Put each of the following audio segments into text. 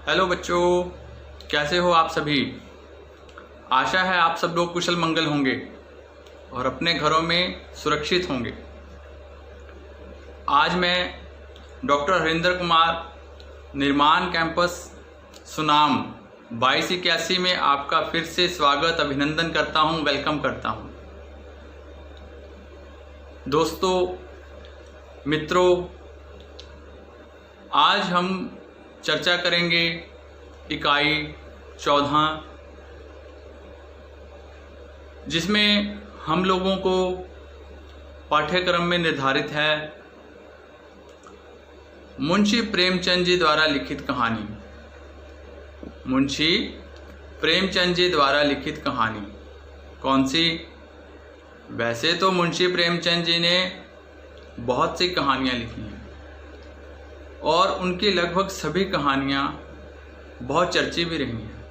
Hello बच्चों, कैसे हो आप सभी। आशा है आप सब लोग कुशल मंगल होंगे और अपने घरों में सुरक्षित होंगे। आज मैं डॉक्टर हरिंदर कुमार निर्माण कैंपस सुनाम 2281 में आपका फिर से स्वागत अभिनंदन करता हूं, वेलकम करता हूं। दोस्तों, मित्रों, आज हम चर्चा करेंगे इकाई 14, जिसमें हम लोगों को पाठ्यक्रम में निर्धारित है मुंशी प्रेमचंद जी द्वारा लिखित कहानी। मुंशी प्रेमचंद जी द्वारा लिखित कहानी कौन सी? वैसे तो मुंशी प्रेमचंद जी ने बहुत सी कहानियाँ लिखी हैं और उनकी लगभग सभी कहानियाँ बहुत चर्चित भी रही हैं,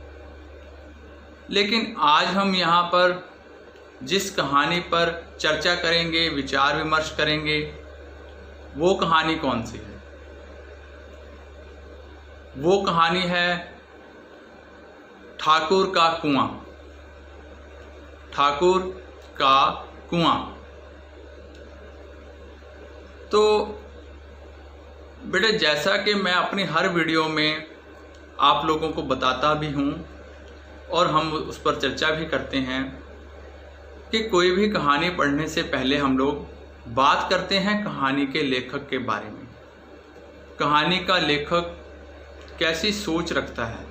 लेकिन आज हम यहाँ पर जिस कहानी पर चर्चा करेंगे, विचार विमर्श करेंगे, वो कहानी कौन सी है? वो कहानी है ठाकुर का कुआं। ठाकुर का कुआं। तो बेटे, जैसा कि मैं अपनी हर वीडियो में आप लोगों को बताता भी हूँ और हम उस पर चर्चा भी करते हैं कि कोई भी कहानी पढ़ने से पहले हम लोग बात करते हैं कहानी के लेखक के बारे में। कहानी का लेखक कैसी सोच रखता है,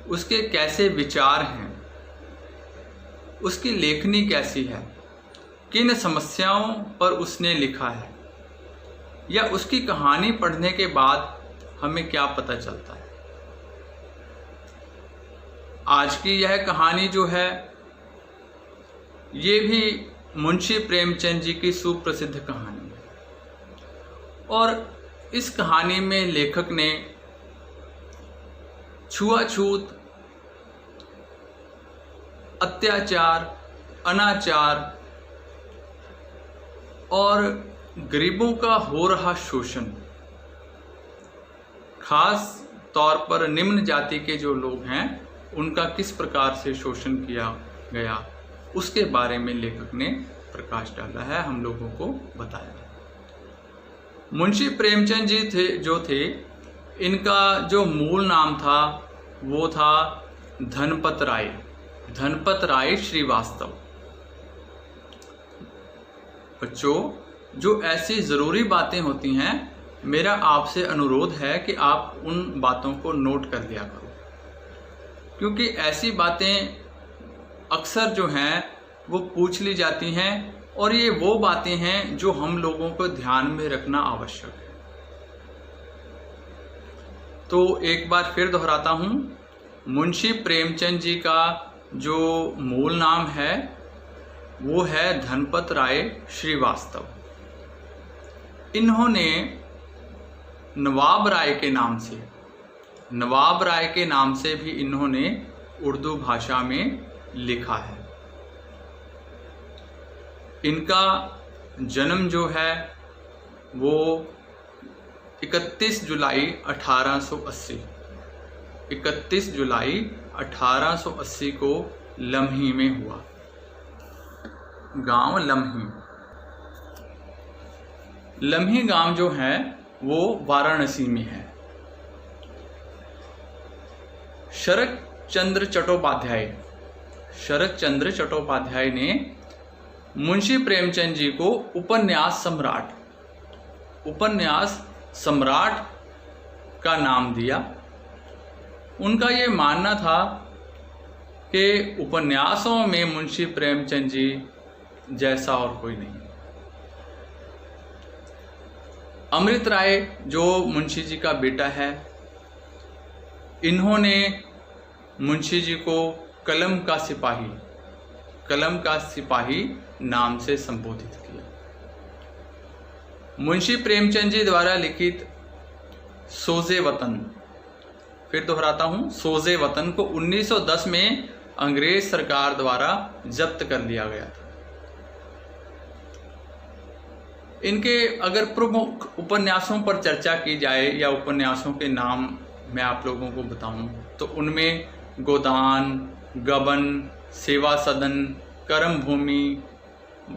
उसके कैसे विचार हैं, उसकी लेखनी कैसी है, किन समस्याओं पर उसने लिखा है, या उसकी कहानी पढ़ने के बाद हमें क्या पता चलता है। आज की यह कहानी जो है, ये भी मुंशी प्रेमचंद जी की सुप्रसिद्ध कहानी है और इस कहानी में लेखक ने छुआछूत, अत्याचार, अनाचार और गरीबों का हो रहा शोषण, खास तौर पर निम्न जाति के जो लोग हैं उनका किस प्रकार से शोषण किया गया, उसके बारे में लेखक ने प्रकाश डाला है, हम लोगों को बताया। मुंशी प्रेमचंद जी थे, इनका जो मूल नाम था वो था धनपत राय। धनपत राय श्रीवास्तव। बच्चों, जो ऐसी ज़रूरी बातें होती हैं, मेरा आपसे अनुरोध है कि आप उन बातों को नोट कर लिया करो, क्योंकि ऐसी बातें अक्सर जो हैं वो पूछ ली जाती हैं और ये वो बातें हैं जो हम लोगों को ध्यान में रखना आवश्यक है। तो एक बार फिर दोहराता हूँ, मुंशी प्रेमचंद जी का जो मूल नाम है वो है धनपत राय श्रीवास्तव। इन्होंने नवाब राय के नाम से भी इन्होंने उर्दू भाषा में लिखा है। इनका जन्म जो है वो 31 जुलाई 1880 को लम्ही में हुआ। गांव लम्ही गांव जो है वो वाराणसी में है। शरद चंद्र चट्टोपाध्याय ने मुंशी प्रेमचंद जी को उपन्यास सम्राट का नाम दिया। उनका ये मानना था कि उपन्यासों में मुंशी प्रेमचंद जी जैसा और कोई नहीं। अमृत राय जो मुंशी जी का बेटा है, इन्होंने मुंशी जी को कलम का सिपाही नाम से संबोधित किया। मुंशी प्रेमचंद जी द्वारा लिखित सोज़े वतन, फिर दोहराता हूँ, सोज़े वतन को 1910 में अंग्रेज सरकार द्वारा जब्त कर लिया गया था। इनके अगर प्रमुख उपन्यासों पर चर्चा की जाए या उपन्यासों के नाम मैं आप लोगों को बताऊं तो उनमें गोदान, गबन, सेवा सदन, कर्म भूमि,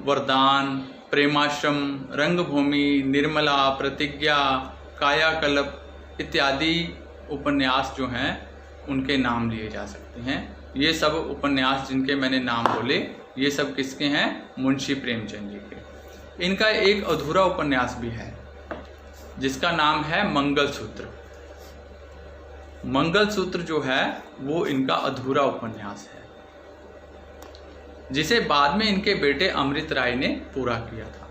वरदान, प्रेमाश्रम, रंगभूमि, निर्मला, प्रतिज्ञा, कायाकल्प इत्यादि उपन्यास जो हैं उनके नाम लिए जा सकते हैं। ये सब उपन्यास जिनके मैंने नाम बोले ये सब किसके हैं? मुंशी प्रेमचंद जी के। इनका एक अधूरा उपन्यास भी है जिसका नाम है मंगलसूत्र। मंगलसूत्र जो है वो इनका अधूरा उपन्यास है जिसे बाद में इनके बेटे अमृत राय ने पूरा किया था।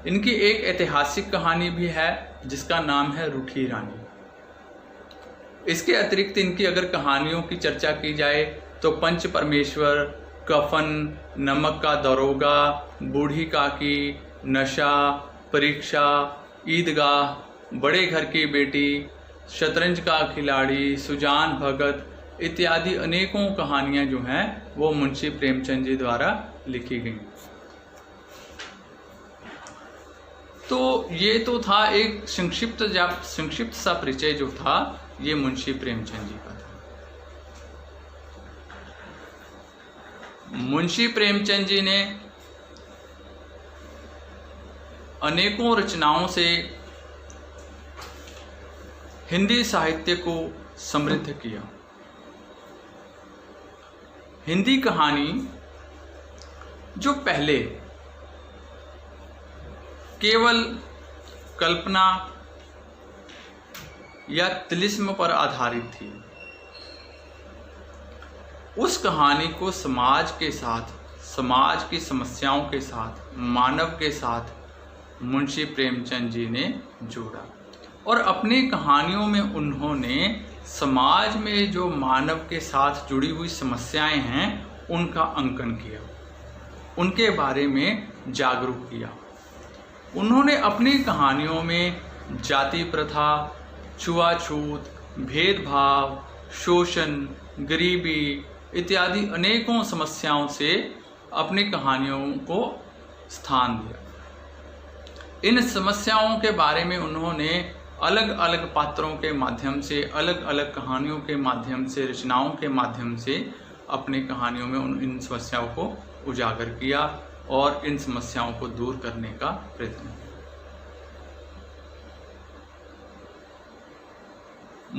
इनकी एक ऐतिहासिक कहानी भी है जिसका नाम है रूठी रानी। इसके अतिरिक्त इनकी अगर कहानियों की चर्चा की जाए तो पंच परमेश्वर, कफन, नमक का दरोगा, बूढ़ी काकी, नशा, परीक्षा, ईदगाह, बड़े घर की बेटी, शतरंज का खिलाड़ी, सुजान भगत इत्यादि अनेकों कहानियां जो हैं वो मुंशी प्रेमचंद जी द्वारा लिखी गई। तो ये तो था एक संक्षिप्त सा परिचय जो था ये मुंशी प्रेमचंद जी का था। मुंशी प्रेमचंद जी ने अनेकों रचनाओं से हिंदी साहित्य को समृद्ध किया। हिंदी कहानी जो पहले केवल कल्पना या तिलिस्म पर आधारित थी, उस कहानी को समाज के साथ, समाज की समस्याओं के साथ, मानव के साथ मुंशी प्रेमचंद जी ने जोड़ा और अपनी कहानियों में उन्होंने समाज में जो मानव के साथ जुड़ी हुई समस्याएं हैं उनका अंकन किया, उनके बारे में जागरूक किया। उन्होंने अपनी कहानियों में जाति प्रथा, छुआछूत, भेदभाव, शोषण, गरीबी इत्यादि अनेकों समस्याओं से अपनी कहानियों को स्थान दिया। इन समस्याओं के बारे में उन्होंने अलग अलग पात्रों के माध्यम से, अलग अलग कहानियों के माध्यम से, रचनाओं के माध्यम से अपनी कहानियों में इन समस्याओं को उजागर किया और इन समस्याओं को दूर करने का प्रयत्न किया।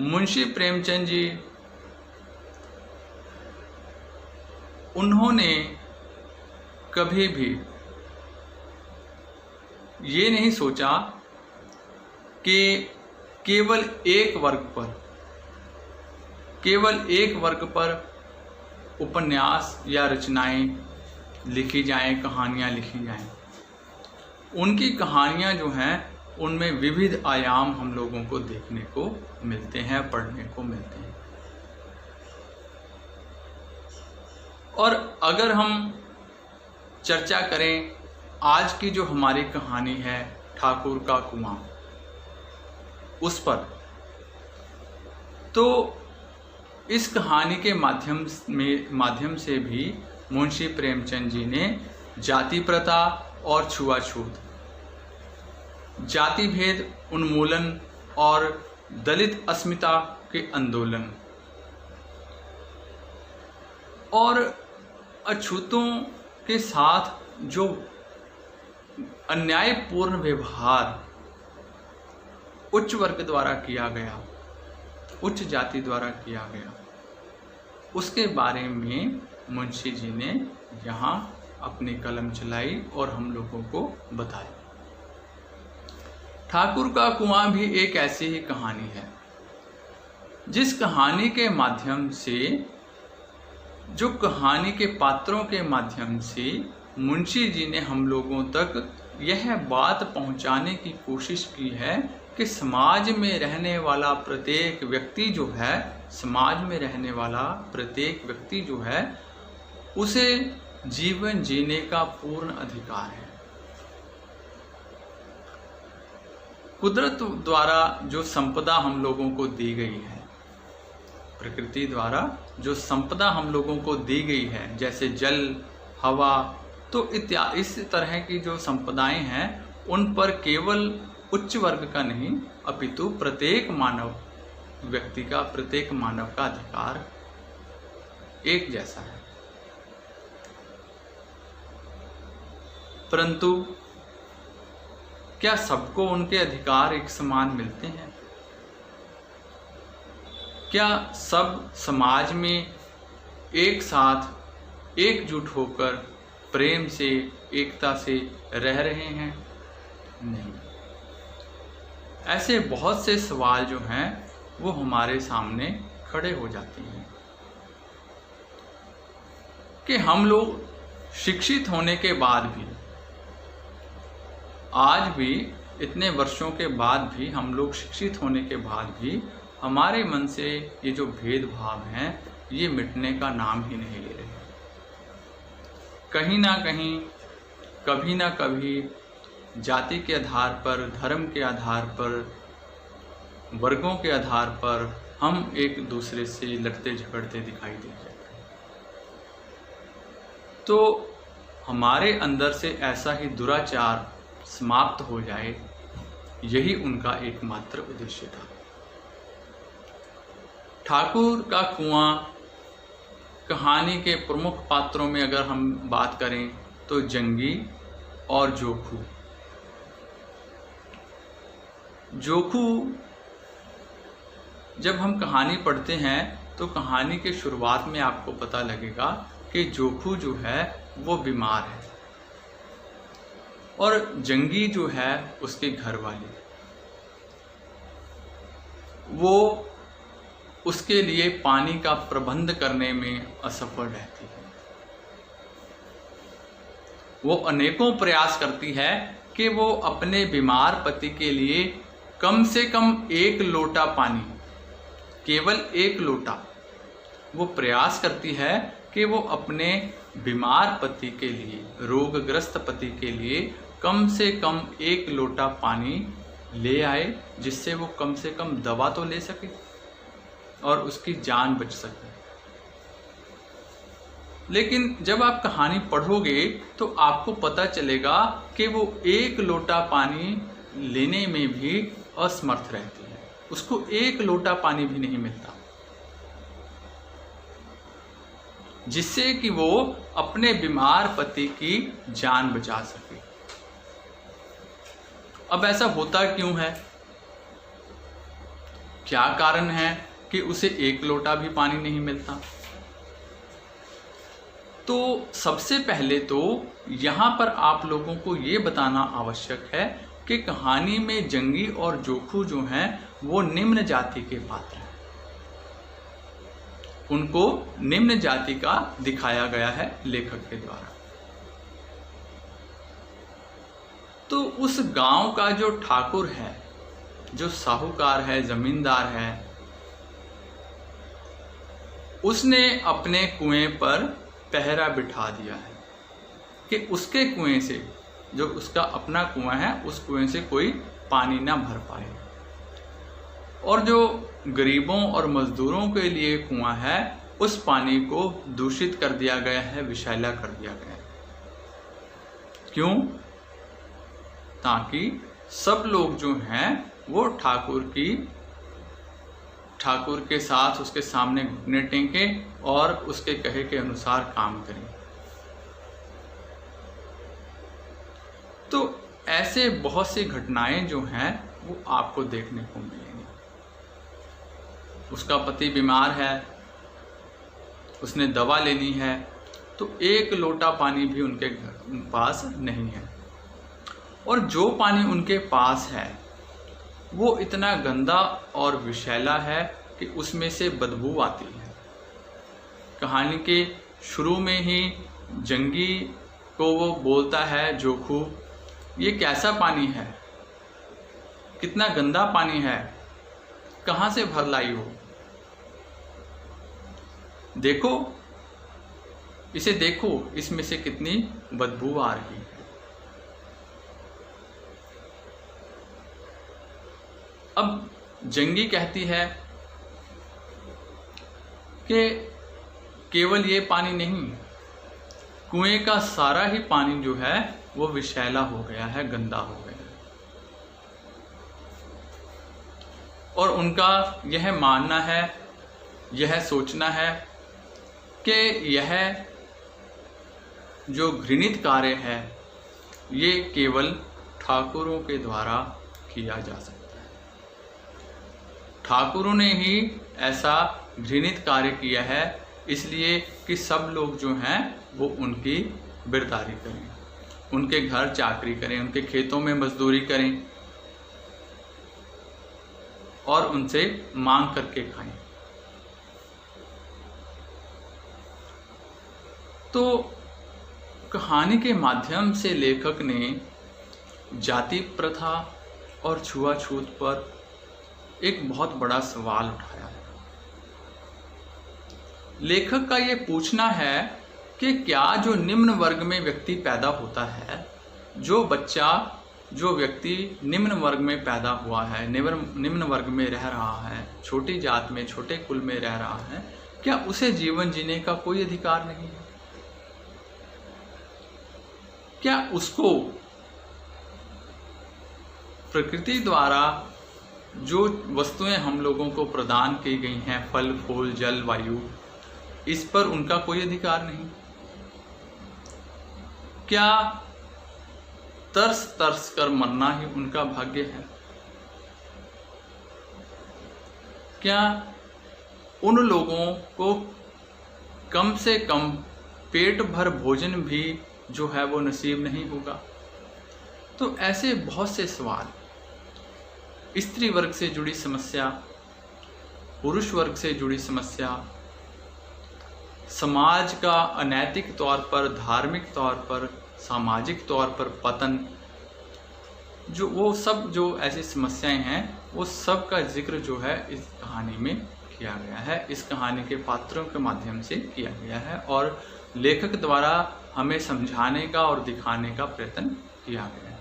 मुंशी प्रेमचंद जी उन्होंने कभी भी ये नहीं सोचा कि केवल एक वर्ग पर उपन्यास या रचनाएं लिखी जाएं, कहानियां लिखी जाएं। उनकी कहानियां जो हैं उनमें विविध आयाम हम लोगों को देखने को मिलते हैं, पढ़ने को मिलते हैं। और अगर हम चर्चा करें आज की जो हमारी कहानी है ठाकुर का कुआं, उस पर, तो इस कहानी के माध्यम से भी मुंशी प्रेमचंद जी ने जाति प्रथा और छुआछूत, जाति भेद उन्मूलन और दलित अस्मिता के आंदोलन और अछूतों के साथ जो अन्यायपूर्ण व्यवहार उच्च वर्ग द्वारा किया गया, उच्च जाति द्वारा किया गया, उसके बारे में मुंशी जी ने यहाँ अपनी कलम चलाई और हम लोगों को बताया। ठाकुर का कुआं भी एक ऐसी ही कहानी है जिस कहानी के माध्यम से, जो कहानी के पात्रों के माध्यम से मुंशी जी ने हम लोगों तक यह बात पहुंचाने की कोशिश की है कि समाज में रहने वाला प्रत्येक व्यक्ति जो है, समाज में रहने वाला प्रत्येक व्यक्ति जो है, उसे जीवन जीने का पूर्ण अधिकार है। कुदरत द्वारा जो संपदा हम लोगों को दी गई है, प्रकृति द्वारा जो संपदा हम लोगों को दी गई है, जैसे जल, हवा, तो इत्यादि इस तरह की जो संपदाएं हैं उन पर केवल उच्च वर्ग का नहीं अपितु प्रत्येक मानव व्यक्ति का, प्रत्येक मानव का अधिकार एक जैसा है। परंतु क्या सबको उनके अधिकार एक समान मिलते हैं? क्या सब समाज में एक साथ एकजुट होकर प्रेम से, एकता से रह रहे हैं? नहीं। ऐसे बहुत से सवाल जो हैं वो हमारे सामने खड़े हो जाते हैं कि हम लोग शिक्षित होने के बाद भी, आज भी इतने वर्षों के बाद भी, हम लोग शिक्षित होने के बाद भी हमारे मन से ये जो भेदभाव हैं ये मिटने का नाम ही नहीं ले रहे। कहीं ना कहीं, कभी ना कभी जाति के आधार पर, धर्म के आधार पर, वर्गों के आधार पर हम एक दूसरे से लड़ते झगड़ते दिखाई देते हैं। तो हमारे अंदर से ऐसा ही दुराचार समाप्त हो जाए, यही उनका एकमात्र उद्देश्य था। ठाकुर का कुआं कहानी के प्रमुख पात्रों में अगर हम बात करें तो जंगी और जोखू। जोखू, जब हम कहानी पढ़ते हैं तो कहानी के शुरुआत में आपको पता लगेगा कि जोखू जो है वो बीमार है और जंगी जो है उसके घर वाले, वो उसके लिए पानी का प्रबंध करने में असफल रहती है। वो अनेकों प्रयास करती है कि वो अपने बीमार पति के लिए कम से कम 1 लोटा पानी, केवल 1 लोटा, वो प्रयास करती है कि वो अपने बीमार पति के लिए, रोगग्रस्त पति के लिए कम से कम 1 लोटा पानी ले आए, जिससे वो कम से कम दवा तो ले सके और उसकी जान बच सके। लेकिन जब आप कहानी पढ़ोगे तो आपको पता चलेगा कि वो 1 लोटा पानी लेने में भी असमर्थ रहती है, उसको 1 लोटा पानी भी नहीं मिलता, जिससे कि वो अपने बीमार पति की जान बचा सके। अब ऐसा होता क्यों है? क्या कारण है कि उसे 1 लोटा भी पानी नहीं मिलता? तो सबसे पहले तो यहाँ पर आप लोगों को ये बताना आवश्यक है कि कहानी में जंगी और जोखू जो हैं वो निम्न जाति के पात्र हैं। उनको निम्न जाति का दिखाया गया है लेखक के द्वारा। तो उस गांव का जो ठाकुर है, जो साहूकार है, जमींदार है, उसने अपने कुएं पर पहरा बिठा दिया है कि उसके कुएं से, जो उसका अपना कुआं है, उस कुएं से कोई पानी ना भर पाए। और जो गरीबों और मजदूरों के लिए कुआं है, उस पानी को दूषित कर दिया गया है, विषैला कर दिया गया है। क्यों? ताकि सब लोग जो हैं वो ठाकुर के साथ उसके सामने घुटने टेके और उसके कहे के अनुसार काम करें। तो ऐसे बहुत सी घटनाएं जो हैं वो आपको देखने को मिलेंगी। उसका पति बीमार है, उसने दवा लेनी है, तो 1 लोटा पानी भी उनके पास नहीं है, और जो पानी उनके पास है वो इतना गंदा और विषैला है कि उसमें से बदबू आती है। कहानी के शुरू में ही जंगी को वो बोलता है, जोखू, ये कैसा पानी है, कितना गंदा पानी है, कहाँ से भर लाई हो, देखो इसे, देखो इसमें से कितनी बदबू आ रही है। अब जंगी कहती है कि केवल ये पानी नहीं, कुएं का सारा ही पानी जो है वो विषैला हो गया है, गंदा हो गया है। और उनका यह मानना है, यह सोचना है कि यह जो घृणित कार्य है ये केवल ठाकुरों के द्वारा किया जा सकता है। ठाकुरों ने ही ऐसा घृणित कार्य किया है, इसलिए कि सब लोग जो हैं वो उनकी बिरदारी करें, उनके घर चाकरी करें, उनके खेतों में मजदूरी करें और उनसे मांग करके खाएं। तो कहानी के माध्यम से लेखक ने जाति प्रथा और छुआछूत पर एक बहुत बड़ा सवाल उठाया है। लेखक का ये पूछना है कि क्या जो निम्न वर्ग में व्यक्ति पैदा होता है, जो व्यक्ति निम्न वर्ग में पैदा हुआ है, निम्न वर्ग में रह रहा है, छोटी जात में, छोटे कुल में रह रहा है, क्या उसे जीवन जीने का कोई अधिकार नहीं है? क्या उसको प्रकृति द्वारा जो वस्तुएं हम लोगों को प्रदान की गई हैं, फल फूल जल वायु, इस पर उनका कोई अधिकार नहीं? क्या तरस कर मरना ही उनका भाग्य है? क्या उन लोगों को कम से कम पेट भर भोजन भी जो है वो नसीब नहीं होगा? तो ऐसे बहुत से सवाल, स्त्री वर्ग से जुड़ी समस्या, पुरुष वर्ग से जुड़ी समस्या, समाज का अनैतिक तौर पर, धार्मिक तौर पर, सामाजिक तौर पर पतन, जो वो सब जो ऐसी समस्याएं हैं वो सब का जिक्र जो है इस कहानी में किया गया है, इस कहानी के पात्रों के माध्यम से किया गया है और लेखक द्वारा हमें समझाने का और दिखाने का प्रयत्न किया गया है।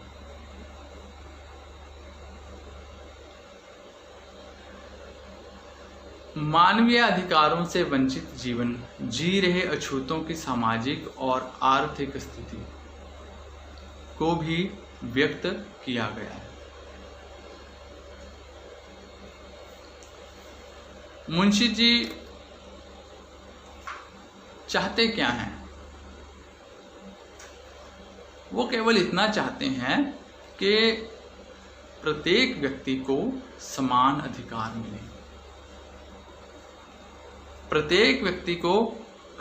मानवीय अधिकारों से वंचित जीवन जी रहे अछूतों की सामाजिक और आर्थिक स्थिति को भी व्यक्त किया गया है। मुंशी जी चाहते क्या हैं? वो केवल इतना चाहते हैं कि प्रत्येक व्यक्ति को समान अधिकार मिले, प्रत्येक व्यक्ति को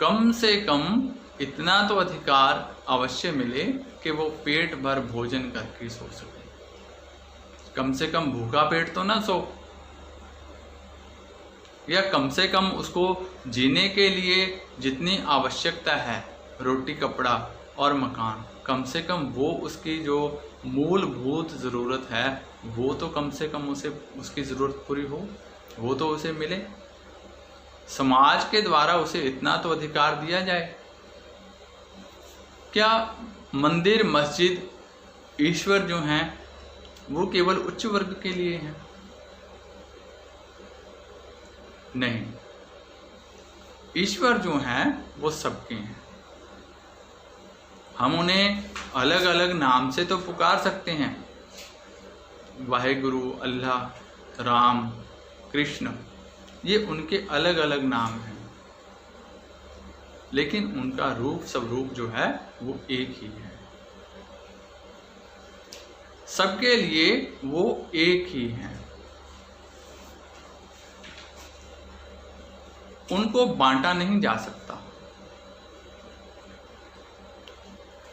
कम से कम इतना तो अधिकार अवश्य मिले कि वो पेट भर भोजन करके सो सके। कम से कम भूखा पेट तो ना सो, या कम से कम उसको जीने के लिए जितनी आवश्यकता है, रोटी कपड़ा और मकान, कम से कम वो उसकी जो मूलभूत ज़रूरत है वो तो कम से कम उसे उसकी ज़रूरत पूरी हो, वो तो उसे मिले। समाज के द्वारा उसे इतना तो अधिकार दिया जाए। क्या मंदिर मस्जिद ईश्वर जो हैं वो केवल उच्च वर्ग के लिए हैं? नहीं, ईश्वर जो हैं वो सबके हैं। हम उन्हें अलग अलग नाम से तो पुकार सकते हैं, वाहेगुरु, अल्लाह, राम, कृष्ण, ये उनके अलग अलग नाम हैं, लेकिन उनका रूप स्वरूप जो है वो एक ही है। सबके लिए वो एक ही है। उनको बांटा नहीं जा सकता,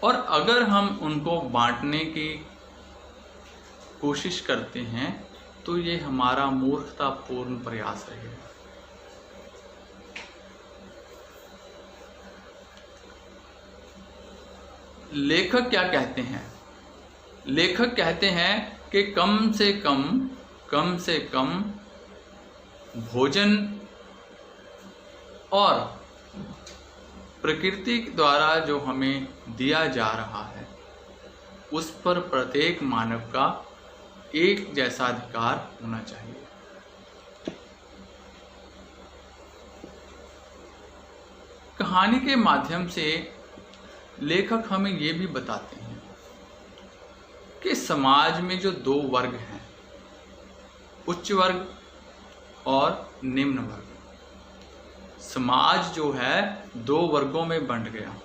और अगर हम उनको बांटने की कोशिश करते हैं तो ये हमारा मूर्खतापूर्ण प्रयास रहेगा। लेखक क्या कहते हैं? लेखक कहते हैं कि कम से कम भोजन और प्रकृति द्वारा जो हमें दिया जा रहा है उस पर प्रत्येक मानव का एक जैसा अधिकार होना चाहिए। कहानी के माध्यम से लेखक हमें ये भी बताते हैं कि समाज में जो दो वर्ग हैं, उच्च वर्ग और निम्न वर्ग। समाज जो है दो वर्गों में बंट गया,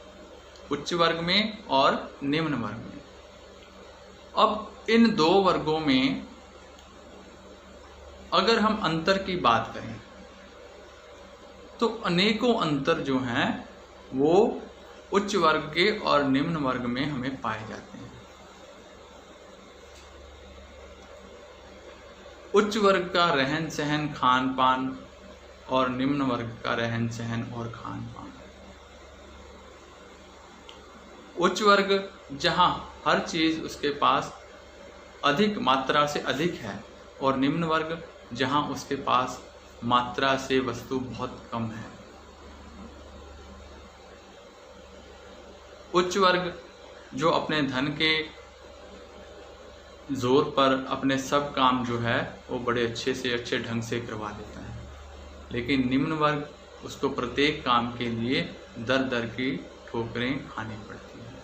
उच्च वर्ग में और निम्न वर्ग में। अब इन दो वर्गों में अगर हम अंतर की बात करें तो अनेकों अंतर जो हैं वो उच्च वर्ग के और निम्न वर्ग में हमें पाए जाते हैं। उच्च वर्ग का रहन सहन खान पान और निम्न वर्ग का रहन सहन और खान पान। उच्च वर्ग जहां हर चीज उसके पास अधिक मात्रा से अधिक है और निम्न वर्ग जहां उसके पास मात्रा से वस्तु बहुत कम है। उच्च वर्ग जो अपने धन के जोर पर अपने सब काम जो है वो बड़े अच्छे से अच्छे ढंग से करवा लेता है, लेकिन निम्न वर्ग उसको प्रत्येक काम के लिए दर दर की ठोकरें खानी पड़ती हैं।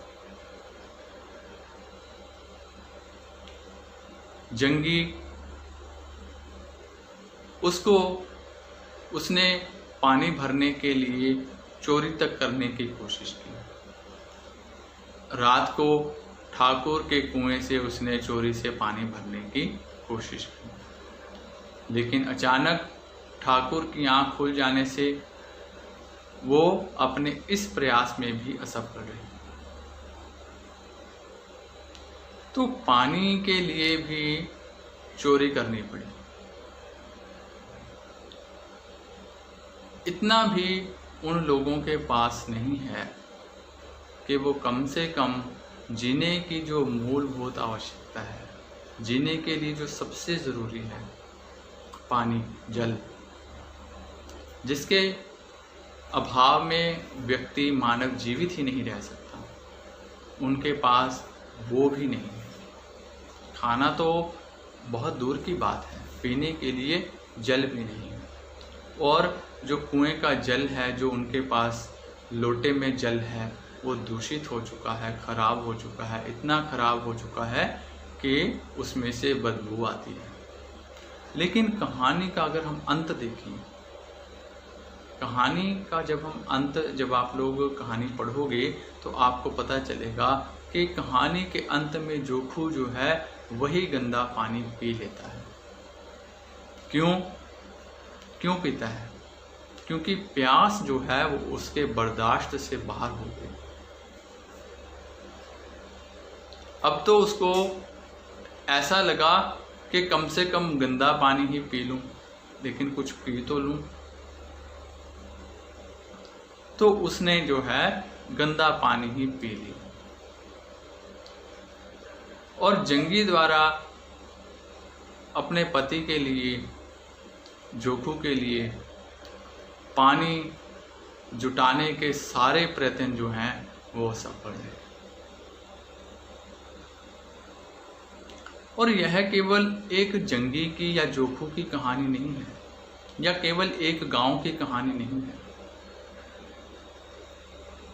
जंगी उसने पानी भरने के लिए चोरी तक करने की कोशिश की। रात को ठाकुर के कुएं से उसने चोरी से पानी भरने की कोशिश की, लेकिन अचानक ठाकुर की आंख खुल जाने से वो अपने इस प्रयास में भी असफल रहे। तो पानी के लिए भी चोरी करनी पड़ी। इतना भी उन लोगों के पास नहीं है कि वो कम से कम जीने की जो मूलभूत आवश्यकता है, जीने के लिए जो सबसे ज़रूरी है पानी, जल, जिसके अभाव में व्यक्ति मानव जीवित ही नहीं रह सकता, उनके पास वो भी नहीं है। खाना तो बहुत दूर की बात है, पीने के लिए जल भी नहीं है। और जो कुएं का जल है, जो उनके पास लोटे में जल है, वो दूषित हो चुका है, खराब हो चुका है, इतना खराब हो चुका है कि उसमें से बदबू आती है। लेकिन कहानी का अगर हम अंत देखें, कहानी का जब आप लोग कहानी पढ़ोगे तो आपको पता चलेगा कि कहानी के अंत में जोखू जो है वही गंदा पानी पी लेता है। क्यों पीता है? क्योंकि प्यास जो है वो उसके बर्दाश्त से बाहर हो गई। अब तो उसको ऐसा लगा कि कम से कम गंदा पानी ही पी लूं, लेकिन कुछ पी तो लूं। तो उसने जो है गंदा पानी ही पी लिया। और जंगी द्वारा अपने पति के लिए, जोखू के लिए पानी जुटाने के सारे प्रयत्न जो हैं वो सफल है। और यह केवल एक जंगी की या जोखू की कहानी नहीं है, या केवल एक गांव की कहानी नहीं है।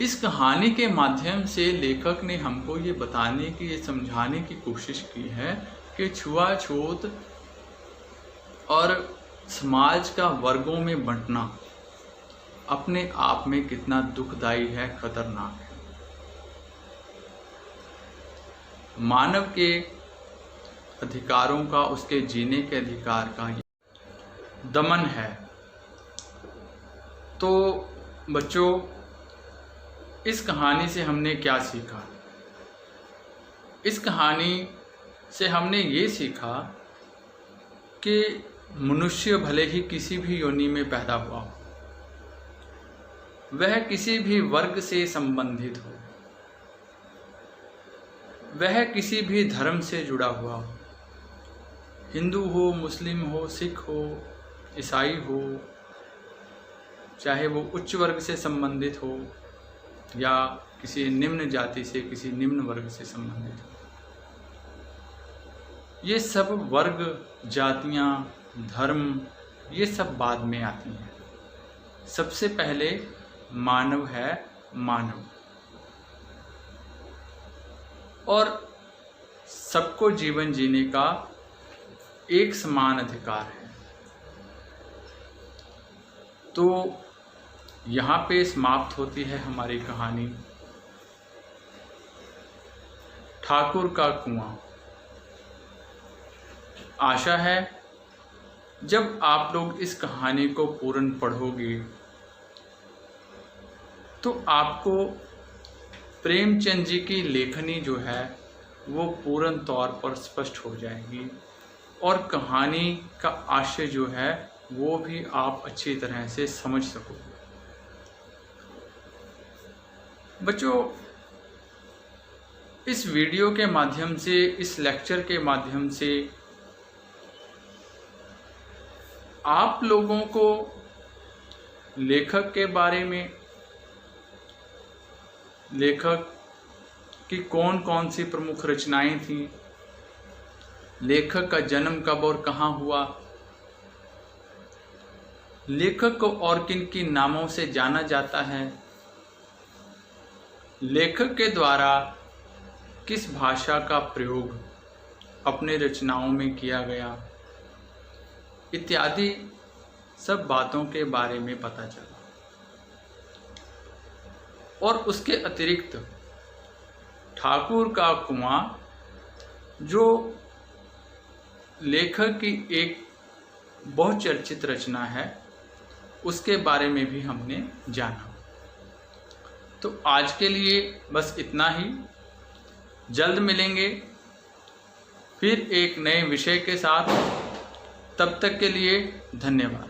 इस कहानी के माध्यम से लेखक ने हमको ये बताने की, ये समझाने की कोशिश की है कि छुआछूत और समाज का वर्गों में बंटना अपने आप में कितना दुखदाई है, खतरनाक है। मानव के अधिकारों का, उसके जीने के अधिकार का दमन है। तो बच्चों, इस कहानी से हमने क्या सीखा? इस कहानी से हमने ये सीखा कि मनुष्य भले ही किसी भी योनि में पैदा हुआ हो, वह किसी भी वर्ग से संबंधित हो, वह किसी भी धर्म से जुड़ा हुआ हो, हिंदू हो, मुस्लिम हो, सिख हो, ईसाई हो, चाहे वो उच्च वर्ग से संबंधित हो या किसी निम्न जाति से, किसी निम्न वर्ग से संबंधित हो। ये सब वर्ग, जातियां, धर्म, ये सब बाद में आती हैं। सबसे पहले मानव है मानव, और सबको जीवन जीने का एक समान अधिकार है। तो यहाँ पे समाप्त होती है हमारी कहानी ठाकुर का कुआं। आशा है जब आप लोग इस कहानी को पूर्ण पढ़ोगे तो आपको प्रेमचंद जी की लेखनी जो है वो पूर्ण तौर पर स्पष्ट हो जाएगी और कहानी का आशय जो है वो भी आप अच्छी तरह से समझ सकोगे। बच्चों, इस वीडियो के माध्यम से, इस लेक्चर के माध्यम से आप लोगों को लेखक के बारे में, लेखक की कौन कौन सी प्रमुख रचनाएं थीं, लेखक का जन्म कब और कहाँ हुआ, लेखक को और किन किन नामों से जाना जाता है, लेखक के द्वारा किस भाषा का प्रयोग अपने रचनाओं में किया गया, इत्यादि सब बातों के बारे में पता चला। और उसके अतिरिक्त ठाकुर का कुआं जो लेखक की एक बहुचर्चित रचना है उसके बारे में भी हमने जाना। तो आज के लिए बस इतना ही। जल्द मिलेंगे फिर एक नए विषय के साथ। तब तक के लिए धन्यवाद।